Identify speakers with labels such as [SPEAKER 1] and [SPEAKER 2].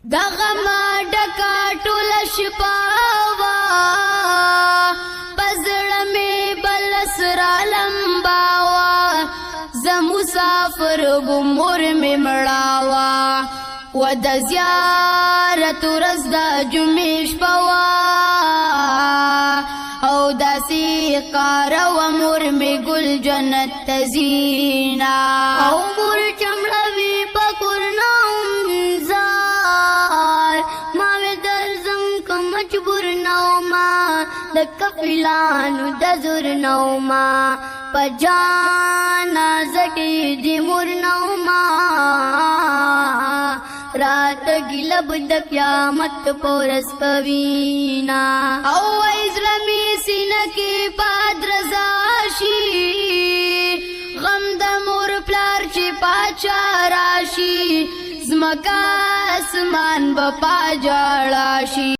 [SPEAKER 1] دغما ډکا ټول شپاوا پزړه می بل سرا لمباوا ز مسافر بمور می مړاوا و د زیارت ورځ د جمعې شپوا او داسې قار و مور می ګل جنت تزینا او مور چمړوي پکور مجبور نوما د کفلانو د زور نوما پجانا زټي دی مور نوما رات گلب د قیامت پورس پوینا او اسلامي سینه کې پاد رضاشي غم د مور پلار چې پاچا راشي زمکا اسمان بپا جړاشي